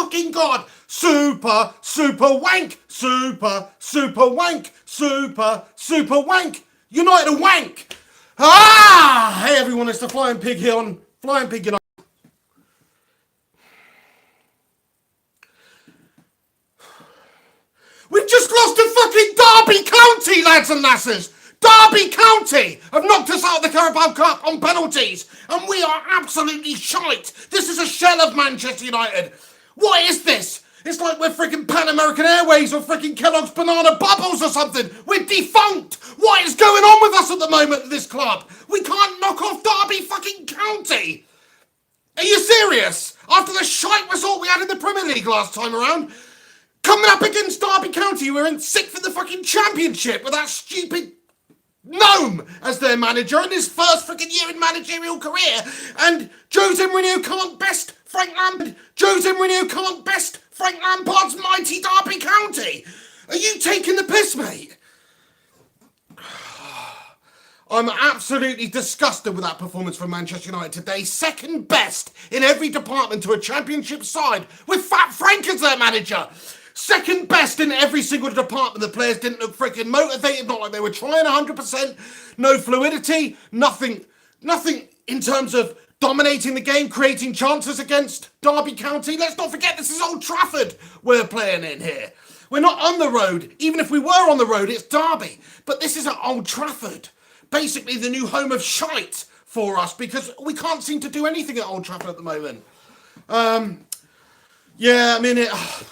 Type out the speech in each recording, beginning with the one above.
fucking God. Super, super wank. Super, super wank. Super, super wank. United are wank. Ah! Hey everyone, it's the Flying Pig here on Flying Pig United. We've just lost to fucking Derby County, lads and lasses! Derby County have knocked us out of the Carabao Cup on penalties, and we are absolutely shite. This is a shell of Manchester United. What is this? It's like we're freaking Pan American Airways or freaking Kellogg's Banana Bubbles or something. We're defunct. What is going on with us at the moment at this club? We can't knock off Derby fucking County. Are you serious? After the shite result we had in the Premier League last time around, coming up against Derby County, we're in 6th in the fucking Championship with that stupid gnome as their manager in his first freaking year in managerial career. And Jose Mourinho can't best Frank Lampard. Jose Mourinho can't best Frank Lampard's mighty Derby County. Are you taking the piss, mate? I'm absolutely disgusted with that performance from Manchester United today. Second best in every department to a Championship side with Fat Frank as their manager. Second best in every single department. The players didn't look freaking motivated, not like they were trying 100%. No fluidity, nothing in terms of dominating the game, creating chances against Derby County. Let's not forget this is Old Trafford we're playing in here. We're not on the road. Even if we were on the road, it's Derby. But this is at Old Trafford. Basically the new home of shite for us because we can't seem to do anything at Old Trafford at the moment. Yeah, I mean,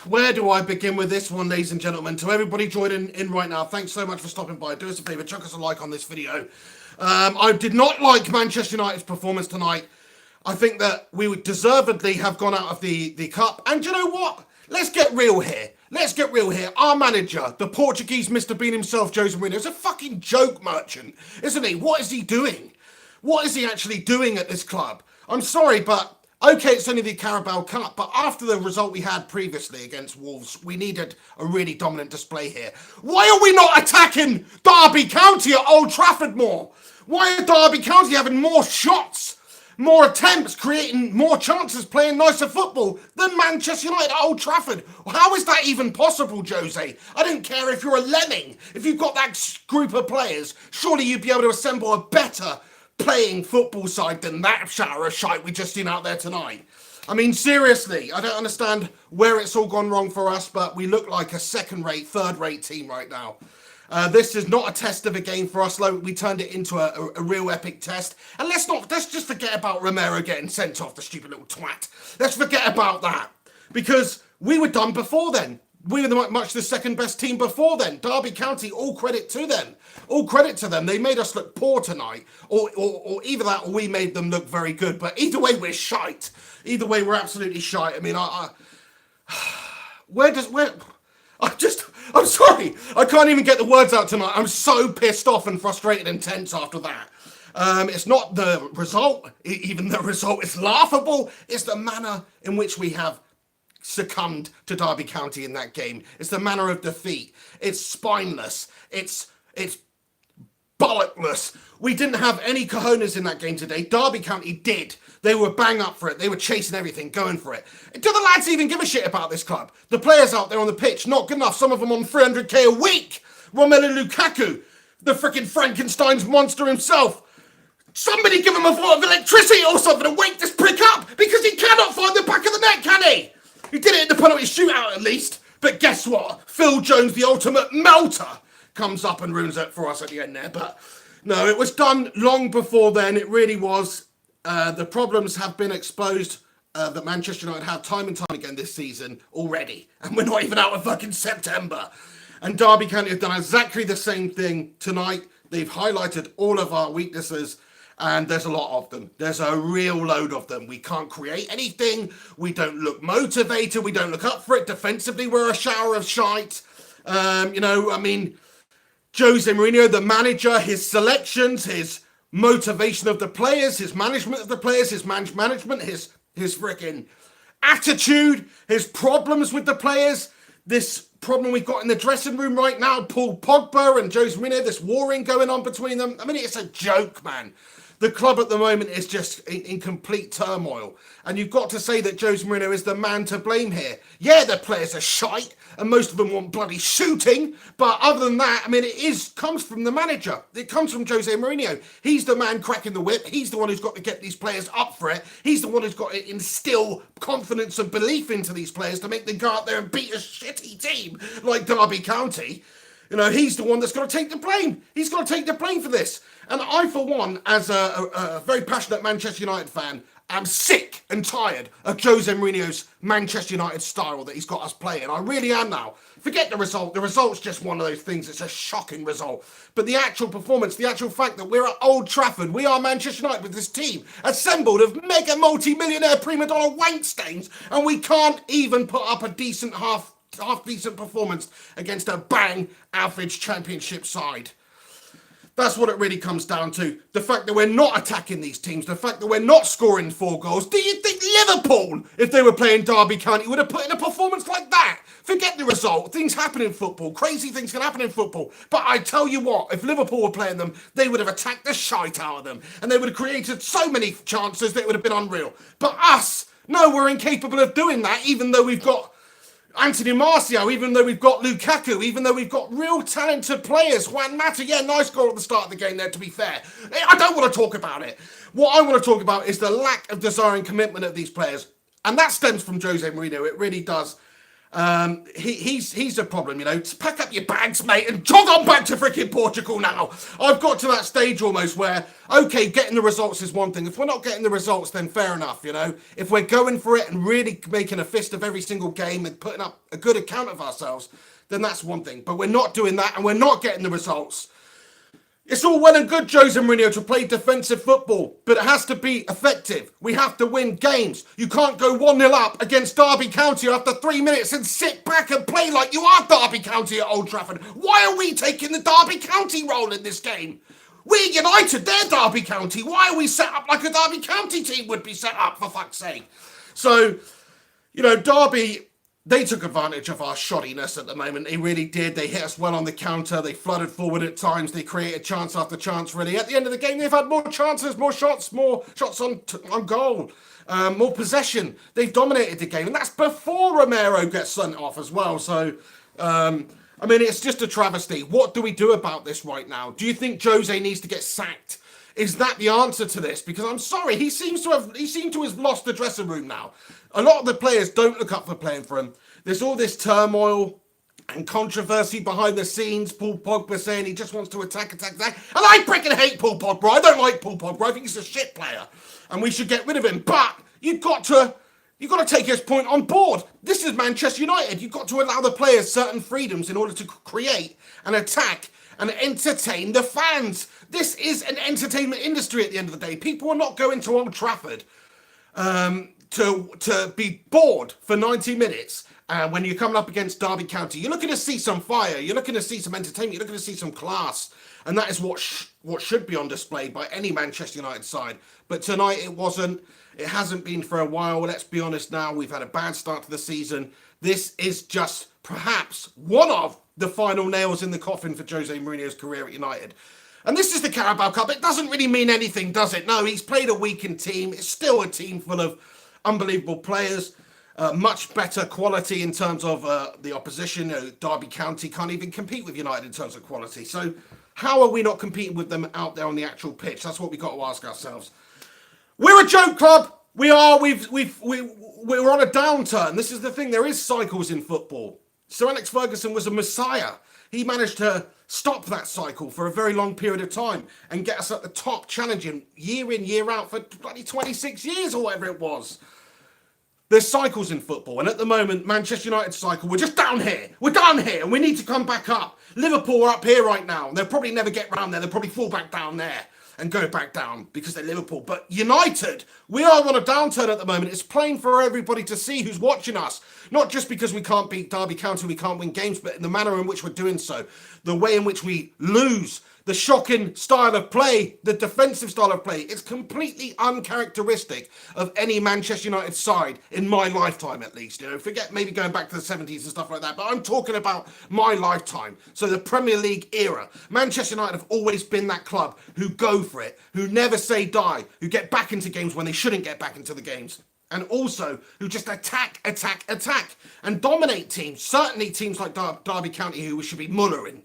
where do I begin with this one, ladies and gentlemen? To everybody joining in right now, thanks so much for stopping by. Do us a favour, chuck us a like on this video. I did not like Manchester United's performance tonight. I think that we would deservedly have gone out of the cup. And you know what? Let's get real here. Let's get real here. Our manager, the Portuguese Mr. Bean himself, Jose Mourinho, is a fucking joke merchant, isn't he? What is he doing? What is he actually doing at this club? I'm sorry, but okay, it's only the Carabao Cup, but after the result we had previously against Wolves, we needed a really dominant display here. Why are we not attacking Derby County at Old Trafford more? Why are Derby County having more shots, more attempts, creating more chances, playing nicer football than Manchester United at Old Trafford? How is that even possible, Jose? I don't care if you're a lemming. If you've got that group of players, surely you'd be able to assemble a better playing football side than that shower of shite we just seen out there tonight. I mean, seriously, I don't understand where it's all gone wrong for us, but we look like a second-rate, third-rate team right now. This is not a test of a game for us. We turned it into a real epic test. And let's just forget about Romero getting sent off, the stupid little twat. Let's forget about that. Because we were done before then. We were much the second best team before then. Derby County, all credit to them. All credit to them. They made us look poor tonight. Or either that or we made them look very good. But either way, we're shite. Either way, we're absolutely shite. I mean, I'm sorry. I can't even get the words out tonight. I'm so pissed off and frustrated and tense after that. It's not the result. Even the result is laughable. It's the manner in which we have succumbed to Derby County in that game. It's the manner of defeat. It's spineless. It's bollockless. We didn't have any cojones in that game today. Derby County did. They were bang up for it. They were chasing everything, going for it. Do the lads even give a shit about this club? The players out there on the pitch, not good enough. Some of them on 300k a week. Romelu Lukaku, the freaking Frankenstein's monster himself. Somebody give him a volt of electricity or something and wake this prick up because he cannot find the back of the net, can he? He did it in the penalty shootout at least. But guess what? Phil Jones, the ultimate melter, comes up and ruins it for us at the end there. But no, it was done long before then. It really was. The problems have been exposed that Manchester United have time and time again this season already. And we're not even out of fucking September. And Derby County have done exactly the same thing tonight. They've highlighted all of our weaknesses. And there's a lot of them. There's a real load of them. We can't create anything. We don't look motivated. We don't look up for it. Defensively, we're a shower of shite. You know, I mean, Jose Mourinho, the manager, his selections, his motivation of the players, his management of the players, his management, his freaking attitude, his problems with the players, this problem we've got in the dressing room right now, Paul Pogba and Jose Mourinho, this warring going on between them. I mean, it's a joke, man. The club at the moment is just in complete turmoil. And you've got to say that Jose Mourinho is the man to blame here. Yeah, the players are shite, and most of them want bloody shooting. But other than that, I mean, comes from the manager. It comes from Jose Mourinho. He's the man cracking the whip. He's the one who's got to get these players up for it. He's the one who's got to instill confidence and belief into these players to make them go out there and beat a shitty team like Derby County. You know, he's the one that's got to take the blame. He's got to take the blame for this. And I, for one, as a very passionate Manchester United fan, am sick and tired of Jose Mourinho's Manchester United style that he's got us playing. I really am now. Forget the result. The result's just one of those things. It's a shocking result. But the actual performance, the actual fact that we're at Old Trafford, we are Manchester United with this team assembled of mega multi-millionaire prima donna wank stains, and we can't even put up a decent half-decent performance against a bang average championship side. That's what it really comes down to. The fact that we're not attacking these teams, the fact that we're not scoring 4 goals. Do you think Liverpool, if they were playing Derby County, would have put in a performance like that? Forget the result. Things happen in football. Crazy things can happen in football. But I tell you what, if Liverpool were playing them, they would have attacked the shite out of them. And they would have created so many chances that it would have been unreal. But us, no, we're incapable of doing that, even though we've got Anthony Martial, even though we've got Lukaku, even though we've got real talented players. Juan Mata, yeah, nice goal at the start of the game there, to be fair. I don't want to talk about it. What I want to talk about is the lack of desire and commitment of these players. And that stems from Jose Mourinho. It really does. He's a problem, you know. Just pack up your bags, mate, and jog on back to freaking Portugal now. I've got to that stage almost where, okay, getting the results is one thing. If we're not getting the results, then fair enough, you know. If we're going for it and really making a fist of every single game and putting up a good account of ourselves, then that's one thing. But we're not doing that and we're not getting the results. It's all well and good, Jose Mourinho, to play defensive football, but it has to be effective. We have to win games. You can't go 1-0 up against Derby County after 3 minutes and sit back and play like you are Derby County at Old Trafford. Why are we taking the Derby County role in this game? We're United, they're Derby County. Why are we set up like a Derby County team would be set up, for fuck's sake? So, you know, Derby, they took advantage of our shoddiness at the moment. They really did. They hit us well on the counter. They flooded forward at times. They created chance after chance, really. At the end of the game, they've had more chances, more shots on goal, more possession. They've dominated the game. And that's before Romero gets sent off as well. So, I mean, it's just a travesty. What do we do about this right now? Do you think Jose needs to get sacked? Is that the answer to this? Because I'm sorry, he seemed to have lost the dressing room now. A lot of the players don't look up for playing for him. There's all this turmoil and controversy behind the scenes. Paul Pogba saying he just wants to attack. And I freaking hate Paul Pogba. I don't like Paul Pogba. I think he's a shit player. And we should get rid of him. But you've got to take his point on board. This is Manchester United. You've got to allow the players certain freedoms in order to create and attack and entertain the fans. This is an entertainment industry at the end of the day. People are not going to Old Trafford to be bored for 90 minutes. When you're coming up against Derby County, you're looking to see some fire. You're looking to see some entertainment. You're looking to see some class. And that is what should be on display by any Manchester United side. But tonight it wasn't. It hasn't been for a while. Let's be honest now. We've had a bad start to the season. This is just perhaps one of the final nails in the coffin for Jose Mourinho's career at United. And this is the Carabao Cup. It doesn't really mean anything, does it? No, he's played a weakened team. It's still a team full of unbelievable players. Much better quality in terms of the opposition. Derby County can't even compete with United in terms of quality. So how are we not competing with them out there on the actual pitch? That's what we've got to ask ourselves. We're a joke club. We are. We're on a downturn. This is the thing. There is cycles in football. Sir Alex Ferguson was a messiah. He managed to stop that cycle for a very long period of time and get us at the top, challenging year in, year out for bloody 26 years or whatever it was. There's cycles in football, and at the moment, Manchester United cycle, we're just down here. We're down here, and we need to come back up. Liverpool are up here right now, and they'll probably never get round there. They'll probably fall back down there and go back down because they're Liverpool. But United, we are on a downturn at the moment. It's plain for everybody to see who's watching us. Not just because we can't beat Derby County, we can't win games, but in the manner in which we're doing so. The way in which we lose the shocking style of play, the defensive style of play. It's completely uncharacteristic of any Manchester United side in my lifetime, at least. You know, forget maybe going back to the 70s and stuff like that, but I'm talking about my lifetime. So the Premier League era. Manchester United have always been that club who go for it, who never say die, who get back into games when they shouldn't get back into the games. And also, who just attack, and dominate teams. Certainly teams like Derby County, who we should be mullering.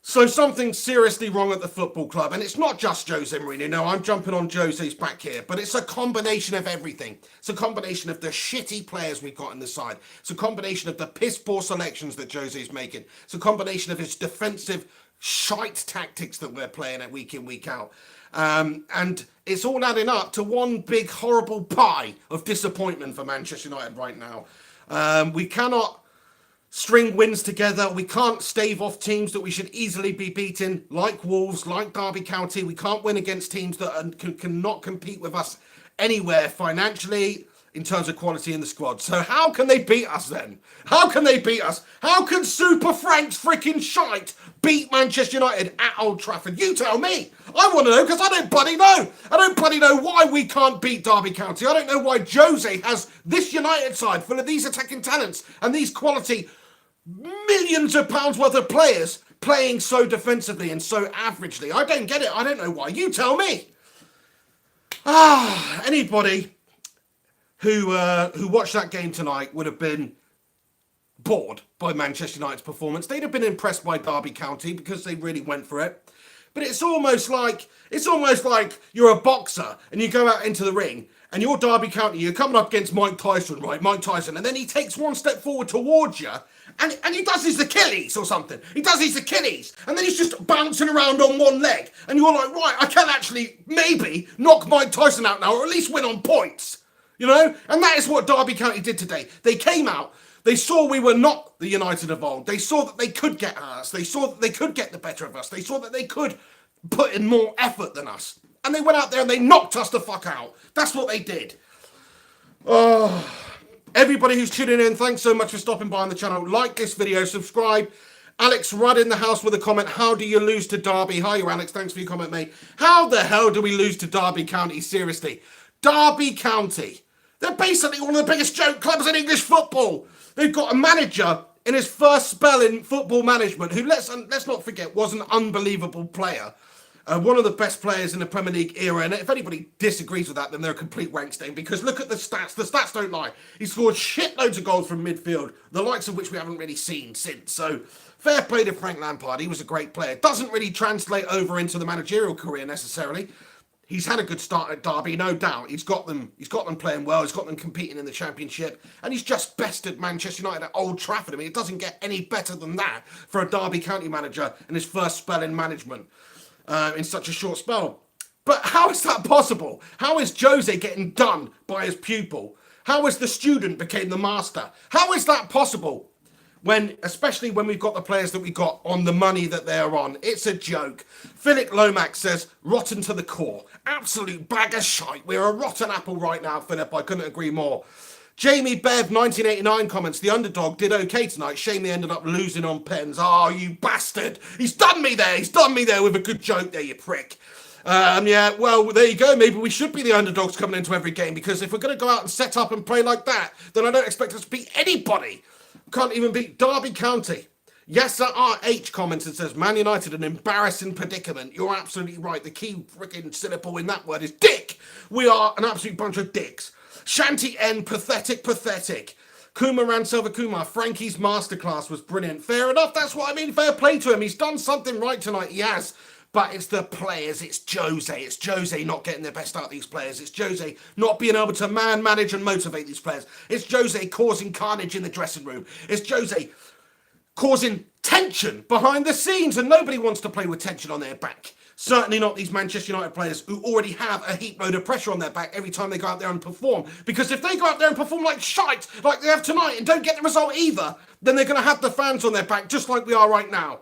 So something's seriously wrong at the football club. And it's not just Jose Mourinho. No, I'm jumping on Jose's back here. But it's a combination of everything. It's a combination of the shitty players we've got in the side. It's a combination of the piss-poor selections that Jose's making. It's a combination of his defensive shite tactics that we're playing at week in, week out. And it's all adding up to one big horrible pie of disappointment for Manchester United right now. We cannot string wins together. We can't stave off teams that we should easily be beaten, like Wolves, like Derby County. We can't win against teams that cannot compete with us anywhere financially, in terms of quality in the squad. So how can they beat us then? How can they beat us? How can Super Frank's freaking shite beat Manchester United at Old Trafford? You tell me. I want to know, because I don't bloody know. I don't bloody know why we can't beat Derby County. I don't know why Jose has this United side full of these attacking talents and these quality millions of pounds worth of players playing so defensively and so averagely. I don't get it. I don't know why. You tell me. Anybody who watched that game tonight would have been bored by Manchester United's performance. They'd have been impressed by Derby County because they really went for it. But it's almost like you're a boxer and you go out into the ring and you're Derby County, you're coming up against Mike Tyson, right? Mike Tyson, and then he takes one step forward towards you and he does his Achilles or something. He does his Achilles and then he's just bouncing around on one leg and you're like, right, I can actually maybe knock Mike Tyson out now or at least win on points. You know? And that is what Derby County did today. They came out, they saw we were not the United of old. They saw that they could get at us. They saw that they could get the better of us. They saw that they could put in more effort than us. And they went out there and they knocked us the fuck out. That's what they did. Oh, everybody who's tuning in, thanks so much for stopping by on the channel. Like this video, subscribe. Alex Rudd in the house with a comment. How do you lose to Derby? Hi, you Alex. Thanks for your comment, mate. How the hell do we lose to Derby County? Seriously. Derby County. They're basically one of the biggest joke clubs in English football. They've got a manager in his first spell in football management who, let's not forget, was an unbelievable player. One of the best players in the Premier League era. And if anybody disagrees with that, then they're a complete wank stain. Because look at the stats. The stats don't lie. He scored shitloads of goals from midfield, the likes of which we haven't really seen since. So fair play to Frank Lampard. He was a great player. Doesn't really translate over into the managerial career necessarily. He's had a good start at Derby, no doubt. He's got them playing well. He's got them competing in the Championship. And he's just bested Manchester United at Old Trafford. I mean, it doesn't get any better than that for a Derby County manager in his first spell in management in such a short spell. But how is that possible? How is Jose getting done by his pupil? How is the student became the master? How is that possible? Especially when we've got the players that we got on the money that they're on. It's a joke. Philip Lomax says, rotten to the core. Absolute bag of shite. We're a rotten apple right now, Philip. I couldn't agree more. Jamie Bev, 1989 comments, the underdog did okay tonight. Shame they ended up losing on pens. Oh, you bastard. He's done me there. He's done me there with a good joke there, you prick. Yeah, well, there you go. Maybe we should be the underdogs coming into every game, because if we're going to go out and set up and play like that, then I don't expect us to beat anybody. Can't even beat Derby County. Yes, RH comments and says, Man United, an embarrassing predicament. You're absolutely right. The key freaking syllable in that word is dick. We are an absolute bunch of dicks. Shanty N, pathetic. Kuma Ransilva Kumar, Frankie's masterclass was brilliant. Fair enough, that's what I mean. Fair play to him. He's done something right tonight. He has. But it's the players, it's Jose. It's Jose not getting the best out of these players. It's Jose not being able to manage and motivate these players. It's Jose causing carnage in the dressing room. It's Jose causing tension behind the scenes, and nobody wants to play with tension on their back. Certainly not these Manchester United players who already have a heap load of pressure on their back every time they go out there and perform. Because if they go out there and perform like shite, like they have tonight, and don't get the result either, then they're going to have the fans on their back, just like we are right now.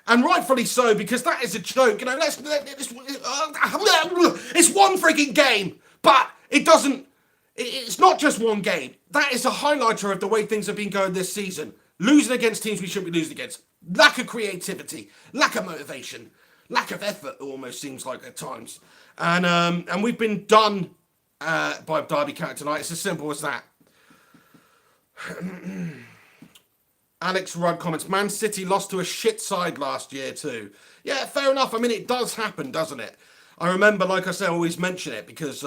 And rightfully so, because that is a joke. You know, it's one freaking game, but it's not just one game. That is a highlighter of the way things have been going this season. Losing against teams we shouldn't be losing against. Lack of creativity, lack of motivation, lack of effort, it almost seems like at times. And we've been done by Derby County tonight. It's as simple as that. Alex Rudd comments, Man City lost to a shit side last year too. Yeah, fair enough. I mean, it does happen, doesn't it? I remember, like I say, I always mention it because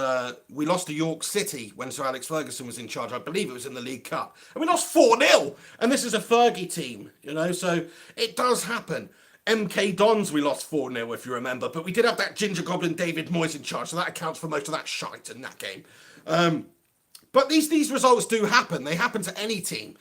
we lost to York City when Sir Alex Ferguson was in charge. I believe it was in the League Cup. And we lost 4-0. And this is a Fergie team, you know, so it does happen. MK Dons, we lost 4-0, if you remember. But we did have that Ginger Goblin David Moyes in charge, so that accounts for most of that shite in that game. But these results do happen. They happen to any team.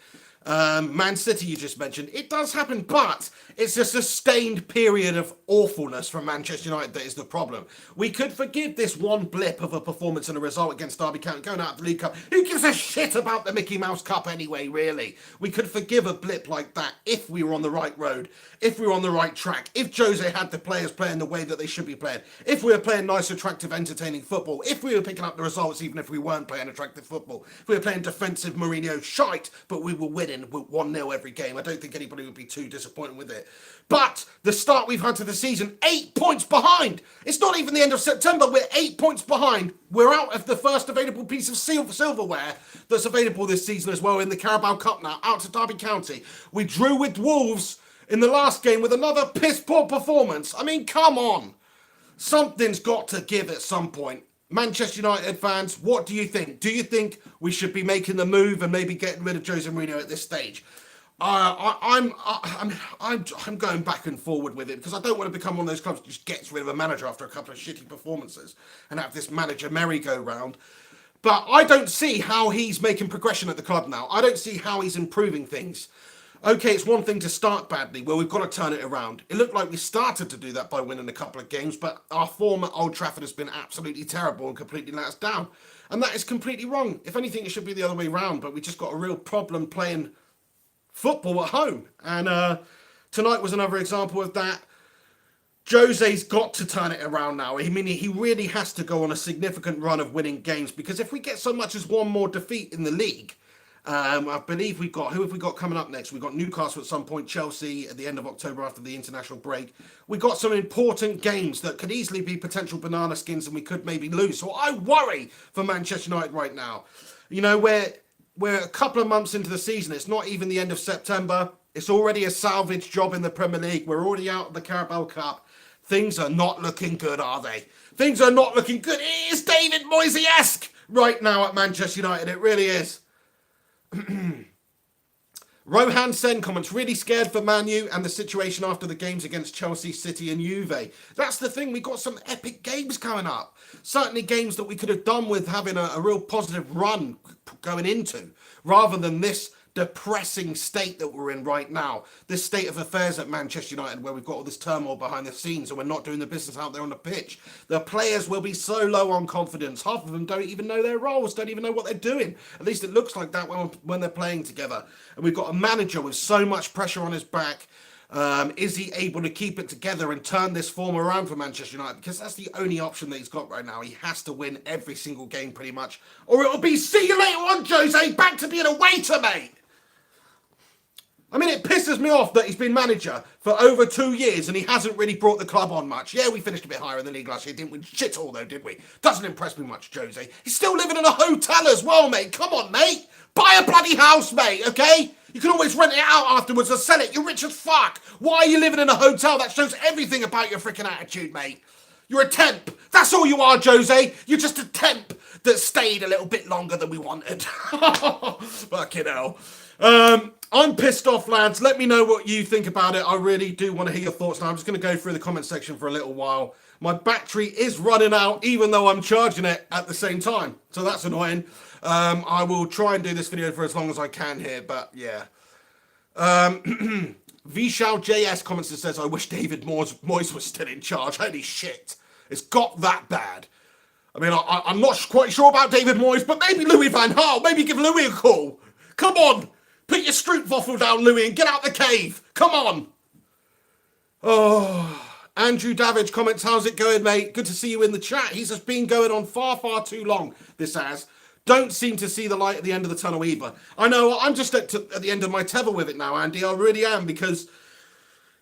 Man City, you just mentioned, it does happen, but it's a sustained period of awfulness from Manchester United that is the problem. We could forgive this one blip of a performance and a result against Derby County going out of the League Cup. Who gives a shit about the Mickey Mouse Cup anyway, really? We could forgive a blip like that if we were on the right road, if we were on the right track, if Jose had the players playing the way that they should be playing, if we were playing nice, attractive, entertaining football, if we were picking up the results even if we weren't playing attractive football, if we were playing defensive Mourinho shite, but we were winning 1-0 every game. I don't think anybody would be too disappointed with it. But the start we've had to the season, 8 points behind. It's not even the end of September. We're 8 points behind. We're out of the first available piece of silverware that's available this season as well in the Carabao Cup now, out to Derby County. We drew with Wolves in the last game with another piss-poor performance. I mean, come on. Something's got to give at some point. Manchester United fans, what do you think? Do you think we should be making the move and maybe getting rid of Jose Mourinho at this stage? I'm going back and forward with it because I don't want to become one of those clubs that just gets rid of a manager after a couple of shitty performances and have this manager merry-go-round. But I don't see how he's making progression at the club now. I don't see how he's improving things. Okay, it's one thing to start badly. Well, we've got to turn it around. It looked like we started to do that by winning a couple of games, but our form at Old Trafford has been absolutely terrible and completely let us down. And that is completely wrong. If anything, it should be the other way around, but we just got a real problem playing football at home. And tonight was another example of that. Jose's got to turn it around now. I mean, he really has to go on a significant run of winning games, because if we get so much as one more defeat in the league, I believe we've got, who have we got coming up next? We've got Newcastle at some point, Chelsea at the end of October after the international break. We've got some important games that could easily be potential banana skins and we could maybe lose. So I worry for Manchester United right now. You know, we're a couple of months into the season. It's not even the end of September. It's already a salvage job in the Premier League. We're already out of the Carabao Cup. Things are not looking good, are they? Things are not looking good. It is David Moyes-esque right now at Manchester United. It really is. Rohan Sen comments, really scared for Man U and the situation after the games against Chelsea, City and Juve. That's the thing, we got some epic games coming up. Certainly games that we could have done with having a real positive run going into, rather than this depressing state that we're in right now. This state of affairs at Manchester United where we've got all this turmoil behind the scenes and we're not doing the business out there on the pitch. The players will be so low on confidence. Half of them don't even know their roles, don't even know what they're doing. At least it looks like that when they're playing together. And we've got a manager with so much pressure on his back. Is he able to keep it together and turn this form around for Manchester United? Because that's the only option that he's got right now. He has to win every single game pretty much, or it'll be see you later on, Jose, back to being a waiter, mate. I mean, it pisses me off that he's been manager for over 2 years and he hasn't really brought the club on much. Yeah, we finished a bit higher in the league last year, didn't we? Shit all though, did we? Doesn't impress me much, Jose. He's still living in a hotel as well, mate. Come on, mate. Buy a bloody house, mate, okay? You can always rent it out afterwards or sell it. You're rich as fuck. Why are you living in a hotel? That shows everything about your freaking attitude, mate. You're a temp. That's all you are, Jose. You're just a temp that stayed a little bit longer than we wanted. Fucking hell. I'm pissed off, lads. Let me know what you think about it. I really do want to hear your thoughts now. I'm just going to go through the comment section for a little while. My battery is running out, even though I'm charging it at the same time. So that's annoying. I will try and do this video for as long as I can here, but yeah. Vishal JS comments and says, I wish David Moyes was still in charge. Holy shit. It's got that bad. I mean, I'm not quite sure about David Moyes, but maybe Louis van Gaal. Maybe give Louis a call. Come on. Put your Stroopwafel down, Louis, and get out the cave. Come on. Oh, Andrew Davidge comments, how's it going, mate? Good to see you in the chat. He's just been going on far, far too long, this has. Don't seem to see the light at the end of the tunnel either. I know, I'm just at the end of my tether with it now, Andy. I really am, because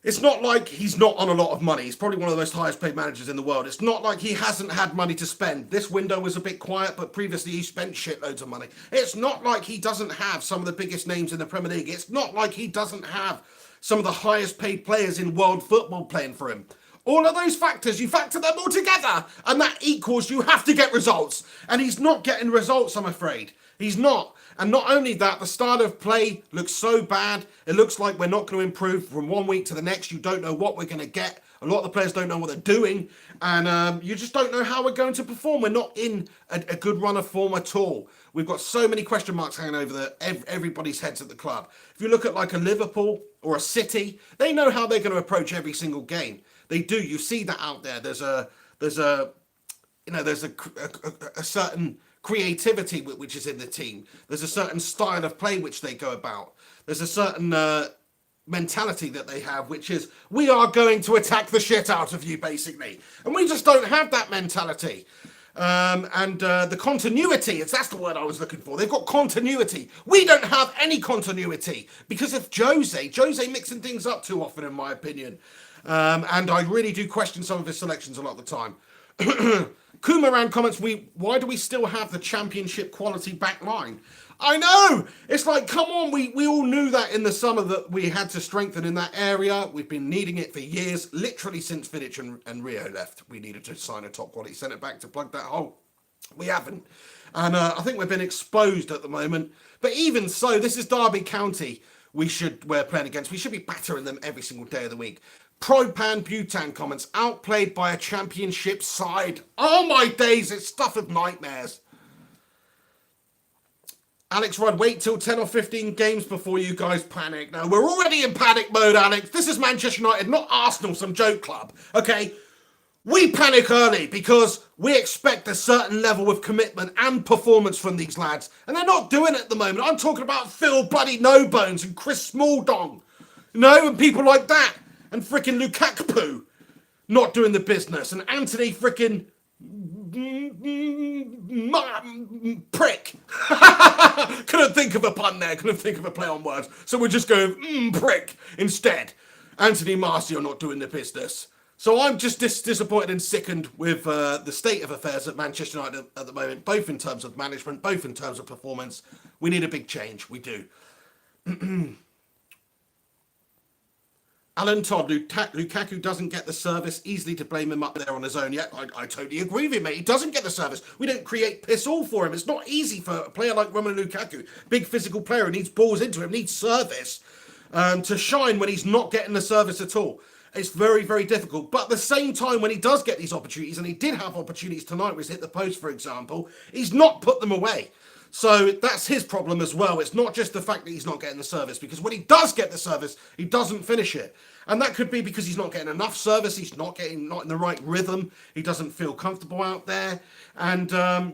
It's not like he's not on a lot of money. He's probably one of the most highest paid managers in the world. It's not like he hasn't had money to spend. This window was a bit quiet, but previously he spent shitloads of money. It's not like he doesn't have some of the biggest names in the Premier League. It's not like he doesn't have some of the highest paid players in world football playing for him. All of those factors, you factor them all together, and that equals you have to get results. And he's not getting results, I'm afraid. He's not. And not only that, the style of play looks so bad. It looks like we're not going to improve from one week to the next. You don't know what we're going to get. A lot of the players don't know what they're doing. And you just don't know how we're going to perform. We're not in a good run of form at all. We've got so many question marks hanging over everybody's heads at the club. If you look at like a Liverpool or a City, they know how they're going to approach every single game. They do. You see that out there. There's a certain creativity which is in the team. There's a certain style of play which they go about. There's a certain mentality that they have, which is, we are going to attack the shit out of you, basically. And we just don't have that mentality. The continuity, that's the word I was looking for. They've got continuity. We don't have any continuity because of Jose mixing things up too often, in my opinion. And I really do question some of his selections a lot of the time. Kumaran comments, why do we still have the championship quality back line? I know! It's like, come on, we all knew that in the summer that we had to strengthen in that area. We've been needing it for years, literally since Vidic and Rio left. We needed to sign a top quality centre-back to plug that hole. We haven't. And I think we've been exposed at the moment. But even so, this is Derby County we're playing against. We should be battering them every single day of the week. Propan Butan comments, outplayed by a championship side. Oh my days, it's stuff of nightmares. Alex Rudd, wait till 10 or 15 games before you guys panic. No, we're already in panic mode, Alex. This is Manchester United, not Arsenal, some joke club. Okay? We panic early because we expect a certain level of commitment and performance from these lads. And they're not doing it at the moment. I'm talking about Phil Bloody No Bones and Chris Smalldong. You know, and people like that. And frickin' Lukaku not doing the business. And Anthony frickin' prick. Couldn't think of a pun there. Couldn't think of a play on words. So we're just going prick instead. Anthony Martial not doing the business. So I'm just disappointed and sickened with the state of affairs at Manchester United at the moment, both in terms of management, both in terms of performance. We need a big change. We do. Alan Todd, Lukaku doesn't get the service, easily to blame him up there on his own. Yeah, I totally agree with you, mate. He doesn't get the service. We don't create piss all for him. It's not easy for a player like Romelu Lukaku, big physical player who needs balls into him, needs service, to shine when he's not getting the service at all. It's very, very difficult. But at the same time, when he does get these opportunities, and he did have opportunities tonight, where he's hit the post, for example, he's not put them away. So that's his problem as well. It's not just the fact that he's not getting the service, because when he does get the service, he doesn't finish it. And that could be because he's not getting enough service. He's not in the right rhythm. He doesn't feel comfortable out there. And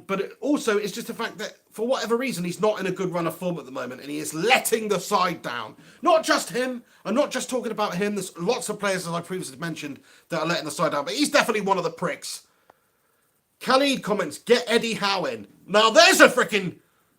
but also it's just the fact that for whatever reason, he's not in a good run of form at the moment, and he is letting the side down. Not just him. I'm not just talking about him. There's lots of players, as I previously mentioned, that are letting the side down, but he's definitely one of the pricks. Khalid comments, get Eddie Howe in. Now there's a freaking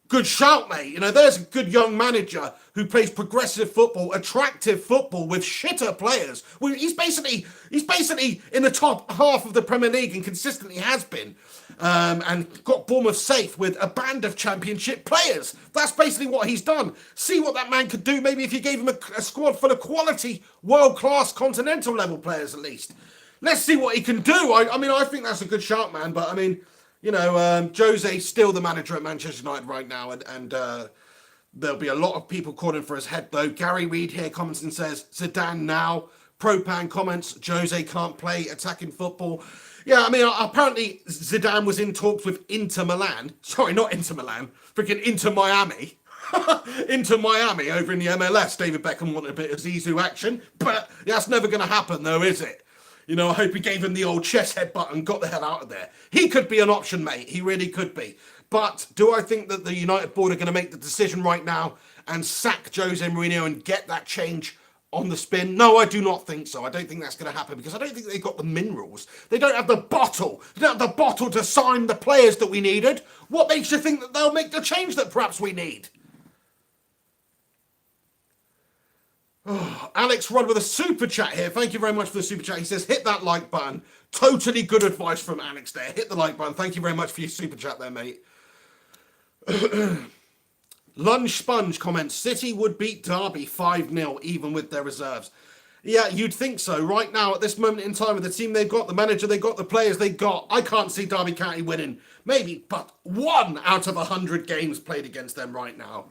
good shout, mate. You know, there's a good young manager who plays progressive football, attractive football with shitter players. Well, he's basically in the top half of the Premier League and consistently has been. And got Bournemouth safe with a band of championship players. That's basically what he's done. See what that man could do maybe if you gave him a squad full of quality, world-class, continental level players at least. Let's see what he can do. I mean, I think that's a good shout, man. But, I mean, you know, Jose's still the manager at Manchester United right now. And there'll be a lot of people calling for his head, though. Gary Reid here comments and says, Zidane now. Propan comments, Jose can't play attacking football. Yeah, I mean, apparently Zidane was in talks with Inter Milan. Sorry, not Inter Milan. Freaking Inter Miami. Inter Miami over in the MLS. David Beckham wanted a bit of Zizou action. But that's never going to happen, though, is it? You know, I hope he gave him the old chest headbutt and got the hell out of there. He could be an option, mate. He really could be. But do I think that the United board are going to make the decision right now and sack Jose Mourinho and get that change on the spin? No, I do not think so. I don't think that's going to happen because I don't think they've got the minerals. They don't have the bottle. They don't have the bottle to sign the players that we needed. What makes you think that they'll make the change that perhaps we need? Alex Rudd with a super chat here. Thank you very much for the super chat. He says, hit that like button. Totally good advice from Alex there. Hit the like button. Thank you very much for your super chat there, mate. Lunge Sponge comments, City would beat Derby 5-0 even with their reserves. Yeah, you'd think so. Right now, at this moment in time, with the team they've got, the manager they've got, the players they've got, I can't see Derby County winning maybe but 1 out of 100 games played against them right now.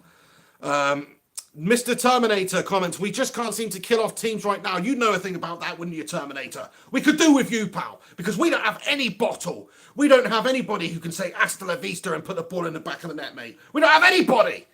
Mr. Terminator comments, we just can't seem to kill off teams right now. You know a thing about that, wouldn't you, Terminator? We could do with you, pal, because we don't have any bottle. We don't have anybody who can say hasta la vista and put the ball in the back of the net, mate. We don't have anybody.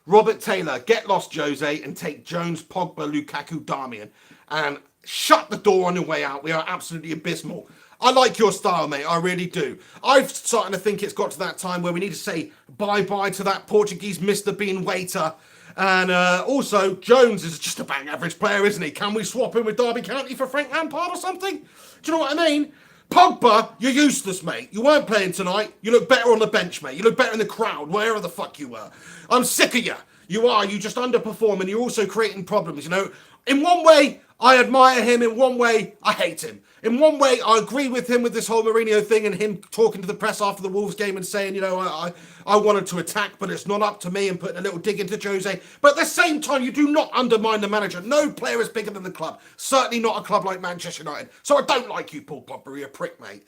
Robert Taylor, get lost, Jose, and take Jones, Pogba, Lukaku, Darmian, and shut the door on your way out. We are absolutely abysmal. I like your style, mate. I really do. I'm starting to think it's got to that time where we need to say bye-bye to that Portuguese Mr. Bean waiter. And also, Jones is just a bang average player, isn't he? Can we swap him with Derby County for Frank Lampard or something? Do you know what I mean? Pogba, you're useless, mate. You weren't playing tonight. You look better on the bench, mate. You look better in the crowd, wherever the fuck you were. I'm sick of you. You are. You just underperform and you're also creating problems, you know. In one way, I admire him. In one way, I hate him. In one way, I agree with him with this whole Mourinho thing and him talking to the press after the Wolves game and saying, you know, I wanted to attack, but it's not up to me, and putting a little dig into Jose. But at the same time, you do not undermine the manager. No player is bigger than the club. Certainly not a club like Manchester United. So I don't like you, Paul Pogba. You're a prick, mate.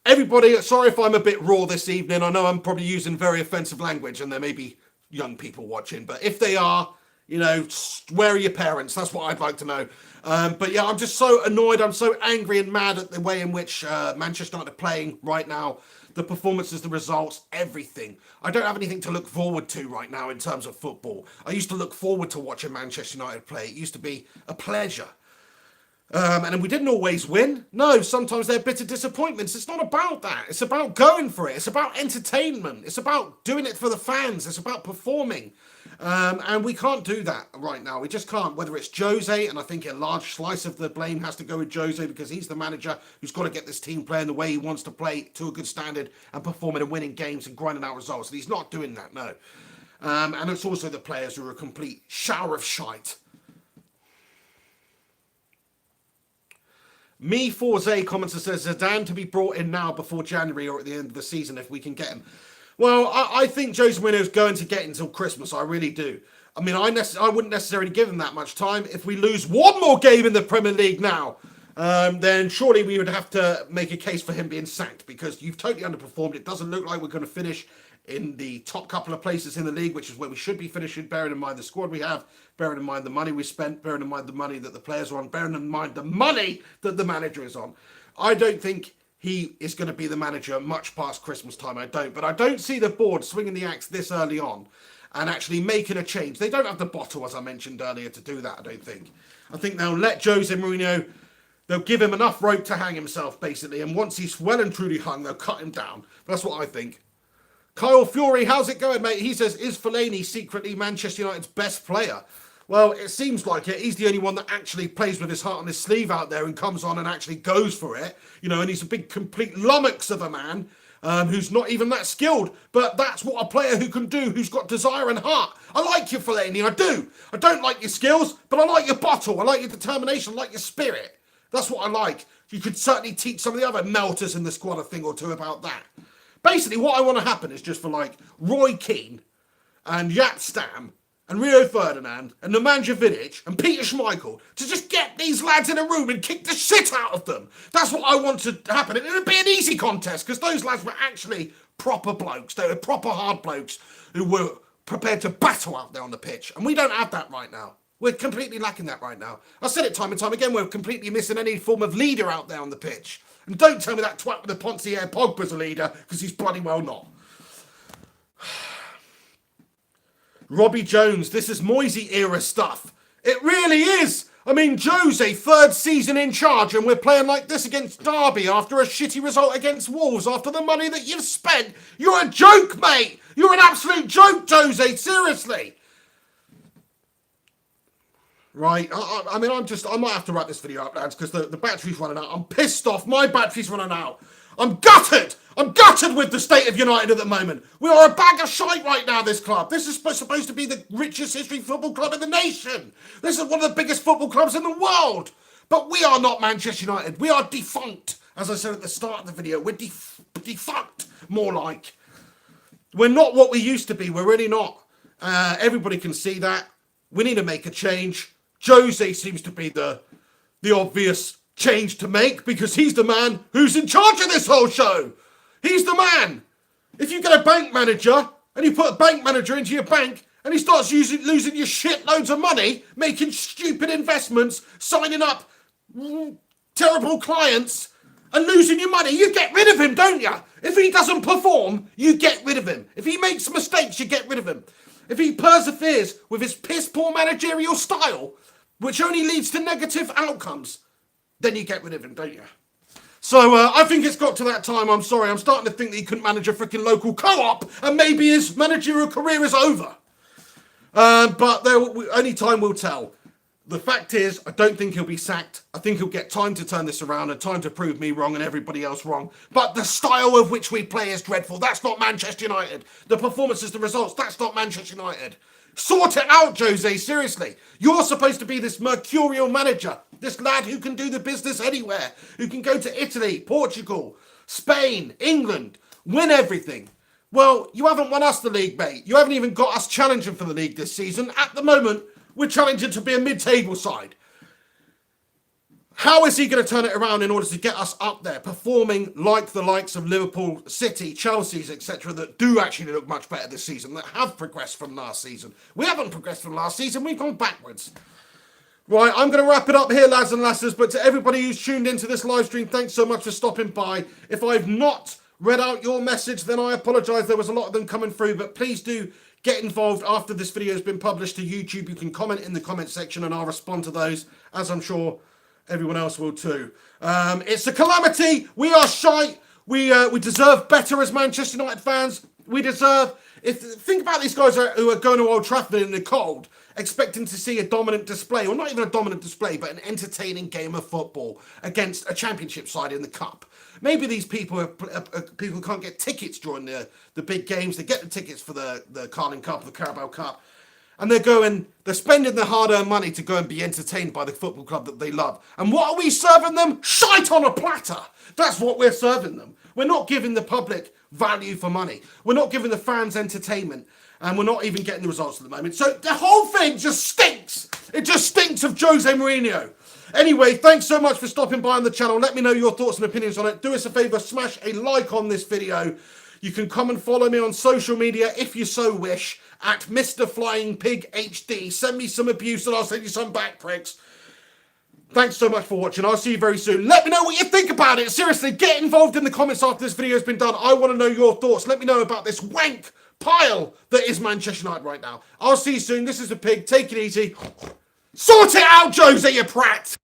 Everybody, sorry if I'm a bit raw this evening. I know I'm probably using very offensive language and there may be young people watching, but if they are, you know, where are your parents? That's what I'd like to know. But yeah, I'm just so annoyed. I'm so angry and mad at the way in which Manchester United are playing right now. The performances, the results, everything. I don't have anything to look forward to right now in terms of football. I used to look forward to watching Manchester United play. It used to be a pleasure. And we didn't always win. No, sometimes they're bitter disappointments. It's not about that. It's about going for it. It's about entertainment. It's about doing it for the fans. It's about performing. And we can't do that right now. We just can't. Whether it's Jose, and I think a large slice of the blame has to go with Jose because he's the manager who's got to get this team playing the way he wants to play to a good standard and performing and winning games and grinding out results. And he's not doing that, no. And it's also the players who are a complete shower of shite. Me 4Z comments and says Zidane to be brought in now before January or at the end of the season if we can get him. Well, I think Jose Mourinho is going to get until Christmas. I really do. I mean, I wouldn't necessarily give him that much time. If we lose one more game in the Premier League now, then surely we would have to make a case for him being sacked because you've totally underperformed. It doesn't look like we're going to finish in the top couple of places in the league, which is where we should be finishing, bearing in mind the squad we have, bearing in mind the money we spent, bearing in mind the money that the players are on, bearing in mind the money that the manager is on. I don't think he is going to be the manager much past Christmas time. I don't. But I don't see the board swinging the axe this early on and actually making a change. They don't have the bottle, as I mentioned earlier, to do that, I don't think. I think they'll let Jose Mourinho, they'll give him enough rope to hang himself, basically. And once he's well and truly hung, they'll cut him down. That's what I think. Kyle Fury, how's it going, mate? He says, is Fellaini secretly Manchester United's best player? Well, it seems like it. He's the only one that actually plays with his heart on his sleeve out there and comes on and actually goes for it. You know, and he's a big, complete lummox of a man who's not even that skilled. But that's what a player who can do, who's got desire and heart. I like your Fellaini, I do. I don't like your skills, but I like your bottle. I like your determination, I like your spirit. That's what I like. You could certainly teach some of the other melters in the squad a thing or two about that. Basically, what I want to happen is just for, like, Roy Keane and Yat Stam and Rio Ferdinand and Nemanja Vidic and Peter Schmeichel to just get these lads in a room and kick the shit out of them. That's what I want to happen. It would be an easy contest because those lads were actually proper blokes. They were proper hard blokes who were prepared to battle out there on the pitch. And we don't have that right now. We're completely lacking that right now. I've said it time and time again, we're completely missing any form of leader out there on the pitch. And don't tell me that twat with the Pontier Pogba's a leader, because he's bloody well not. Robbie Jones, this is Moisey era stuff. It really is. I mean, Jose, third season in charge, and we're playing like this against Derby after a shitty result against Wolves after the money that you've spent. You're a joke, mate. You're an absolute joke, Jose. Seriously. Right, I mean, I might have to wrap this video up, lads, because the battery's running out. I'm pissed off. My battery's running out. I'm gutted. I'm gutted with the state of United at the moment. We are a bag of shite right now, this club. This is supposed to be the richest history football club in the nation. This is one of the biggest football clubs in the world. But we are not Manchester United. We are defunct. As I said at the start of the video, we're defunct, more like. We're not what we used to be. We're really not. Everybody can see that. We need to make a change. Jose seems to be the obvious change to make because he's the man who's in charge of this whole show. He's the man. If you get a bank manager and you put a bank manager into your bank and he starts losing your shitloads of money, making stupid investments, signing up terrible clients and losing your money, you get rid of him, don't you? If he doesn't perform, you get rid of him. If he makes mistakes, you get rid of him. If he perseveres with his piss-poor managerial style, which only leads to negative outcomes, then you get rid of him, don't you? So I think it's got to that time. I'm sorry. I'm starting to think that he couldn't manage a freaking local co-op and maybe his managerial career is over. But only time will tell. The fact is, I don't think he'll be sacked. I think he'll get time to turn this around and time to prove me wrong and everybody else wrong. But the style of which we play is dreadful. That's not Manchester United. The performances, the results, that's not Manchester United. Sort it out, Jose, seriously. You're supposed to be this mercurial manager, this lad who can do the business anywhere, who can go to Italy, Portugal, Spain, England, win everything. Well, you haven't won us the league, mate. You haven't even got us challenging for the league this season. At the moment, we're challenging to be a mid-table side. How is he going to turn it around in order to get us up there, performing like the likes of Liverpool, City, Chelsea's, etc., that do actually look much better this season, that have progressed from last season? We haven't progressed from last season. We've gone backwards. Right, I'm going to wrap it up here, lads and lasses, but to everybody who's tuned into this live stream, thanks so much for stopping by. If I've not read out your message, then I apologise. There was a lot of them coming through, but please do get involved after this video has been published to YouTube. You can comment in the comment section and I'll respond to those, as I'm sure everyone else will too. It's a calamity. We are shite. We deserve better as Manchester United fans. We deserve... Think about these guys who are going to Old Trafford in the cold, expecting to see a dominant display, or not even a dominant display, but an entertaining game of football against a championship side in the cup. Maybe these people people can't get tickets during the big games. They get the tickets for the Carling Cup, the Carabao Cup, and they're spending their hard-earned money to go and be entertained by the football club that they love. And what are we serving them? Shite on a platter. That's what we're serving them. We're not giving the public value for money. We're not giving the fans entertainment, and we're not even getting the results at the moment. So the whole thing just stinks. It just stinks of Jose Mourinho. Anyway, thanks so much for stopping by on the channel. Let me know your thoughts and opinions on it. Do us a favour, smash a like on this video. You can come and follow me on social media if you so wish at Mr. Flying Pig HD. Send me some abuse and I'll send you some back pricks. Thanks so much for watching. I'll see you very soon. Let me know what you think about it. Seriously, get involved in the comments after this video has been done. I want to know your thoughts. Let me know about this wank pile that is Manchester United right now. I'll see you soon. This is the Pig. Take it easy. Sort it out, Jose, you prat!